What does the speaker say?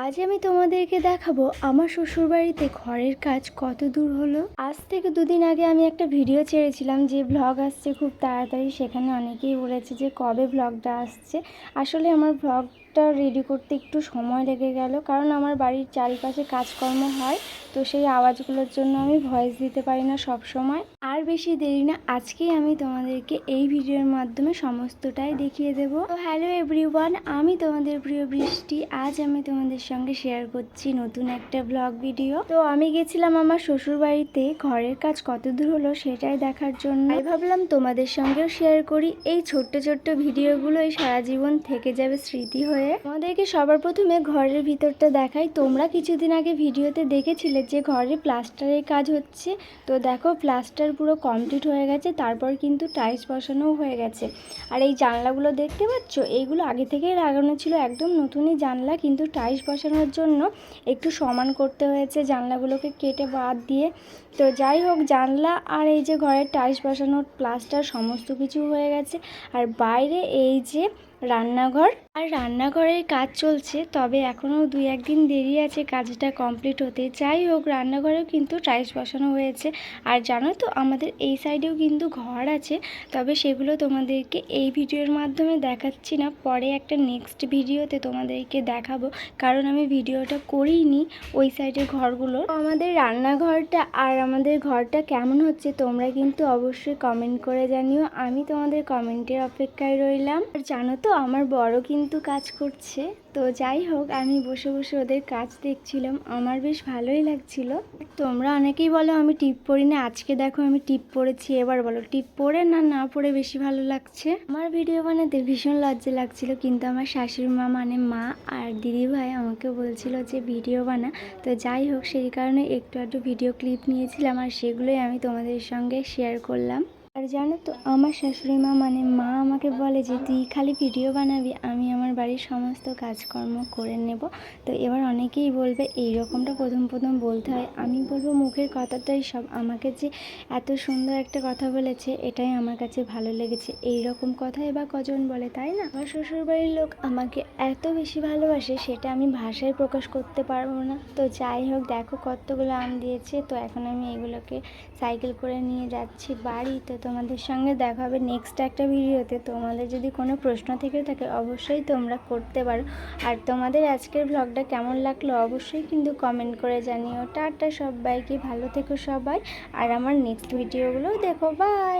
আজ আমি তোমাদেরকে দেখাবো আমার শ্বশুরবাড়িতে ঘরের কাজ কত দূর হলো। আজ থেকে দুদিন আগে আমি একটা ভিডিও ছেড়েছিলাম যে ব্লগ আসছে খুব তাড়াতাড়ি। সেখানে অনেকেই বলেছে যে কবে ব্লগটা আসছে। আসলে আমার ব্লগটা রেডি করতে একটু সময় লেগে গেল, কারণ আমার বাড়ির চারিপাশে কাজকর্ম হয়, তো সেই আওয়াজগুলোর জন্য আমি ভয়েস দিতে পারি না সব সময়। আর বেশি দেরি না, আজকেই আমি তোমাদেরকে এই ভিডিওর মাধ্যমে সমস্তটাই দেখিয়ে দেবো। তো হ্যালো এভরিওয়ান, আমি তোমাদের প্রিয় বৃষ্টি। আজ আমি তোমাদের সঙ্গে শেয়ার করছি নতুন একটা ব্লগ ভিডিও। তো আমি গেছিলাম আমার শ্বশুর বাড়িতে ঘরের কাজ কত দূর হলো সেটাই দেখার জন্য। তাই ভাবলাম তোমাদের সঙ্গেও শেয়ার করি। এই ছোট্ট ছোট্ট ভিডিওগুলো এই সারা জীবন থেকে যাবে স্মৃতি হয়ে। আমাদেরকে সবার প্রথমে ঘরের ভিতরটা দেখাই। তোমরা কিছুদিন আগে ভিডিওতে দেখেছিলে যে ঘরে প্লাস্টারের কাজ হচ্ছে। তো দেখো প্লাস্টার পুরো কমপ্লিট হয়ে গেছে, তারপর কিন্তু টাইলস বসানোও হয়ে গেছে। আর এই জানলাগুলো দেখতে পাচ্ছ, এইগুলো আগে থেকেই লাগানো ছিল, একদম নতুনই জানলা, কিন্তু টাইলস বসানোর জন্য একটু সমান করতে হয়েছে জানলাগুলোকে কেটে বাদ দিয়ে। তো যাই হোক, জানলা আর এই যে ঘরের টাইলস বসানোর প্লাস্টার সমস্ত কিছু হয়ে গেছে। আর বাইরে এই যে রান্নাঘর, আর রান্নাঘরের কাজ চলছে, তবে এখনও 2-1 দিন দেরি আছে কাজটা কমপ্লিট হতে। যাই হোক, রান্নাঘরেও কিন্তু টাইলস বসানো হয়েছে। আর জানো তো আমাদের এই সাইডেও কিন্তু ঘর আছে, তবে সেগুলো তোমাদেরকে এই ভিডিওর মাধ্যমে দেখাচ্ছি না, পরে একটা নেক্সট ভিডিওতে তোমাদেরকে দেখাবো, কারণ আমি ভিডিওটা করিনি ওই সাইডের ঘরগুলো। আমাদের রান্নাঘরটা আর আমাদের ঘরটা কেমন হচ্ছে তোমরা কিন্তু অবশ্যই কমেন্ট করে জানিও। আমি তোমাদের কমেন্টের অপেক্ষায় রইলাম। আর জানো তো আমার বড় কিন্তু কাজ করছে। তো যাই হোক, আমি বসে বসে ওদের কাজ দেখছিলাম, আমার বেশ ভালোই লাগছিল। তোমরা অনেকেই বলো আমি টিপ পরি না, আজকে দেখো আমি টিপ পরেছি। এবার বলো টিপ পরে না না পরে বেশি ভালো লাগছে? আমার ভিডিও বানাতে ভীষণ লজ্জা লাগছিল, কিন্তু আমার শাশুড়ি মা মানে মা আর দিদি ভাই আমাকে বলছিল যে ভিডিও বানা। তো যাই হোক, সেই কারণে একটু একটু ভিডিও ক্লিপ নিয়েছিলাম, আর সেগুলোই আমি তোমাদের সঙ্গে শেয়ার করলাম। আর জানো তো আমার শাশুড়ি মা মানে মা আমাকে বলে যে তুই খালি ভিডিও বানাবি, আমি আমার বাড়ির সমস্ত কাজকর্ম করে নেব। তো এবার অনেকেই বলবে এই রকমটা প্রথম প্রথম বলতে হয়, আমি বলবো মুখের কথাটাই সব। আমাকে যে এত সুন্দর একটা কথা বলেছে, এটাই আমার কাছে ভালো লেগেছে। এই রকম কথাই বা কজন বলে, তাই না? আমার শ্বশুরবাড়ির লোক আমাকে এত বেশি ভালোবাসে, সেটা আমি ভাষায় প্রকাশ করতে পারবো না। তো যাই হোক, দেখো কতগুলো আম দিয়েছে। তো এখন আমি এগুলোকে সাইকেল করে নিয়ে যাচ্ছি বাড়ি। তো তোমাদের সঙ্গে দেখা হবে নেক্সট একটা ভিডিওতে। তোমাদের যদি কোনো প্রশ্ন থেকে থাকে অবশ্যই তোমরা করতে পারো। আর তোমাদের আজকের ব্লগটা কেমন লাগলো অবশ্যই কিন্তু কমেন্ট করে জানিও। টাটা সবাইকে, ভালো থেকো সবাই, আর আমার নেক্সট ভিডিওগুলোও দেখো। বাই।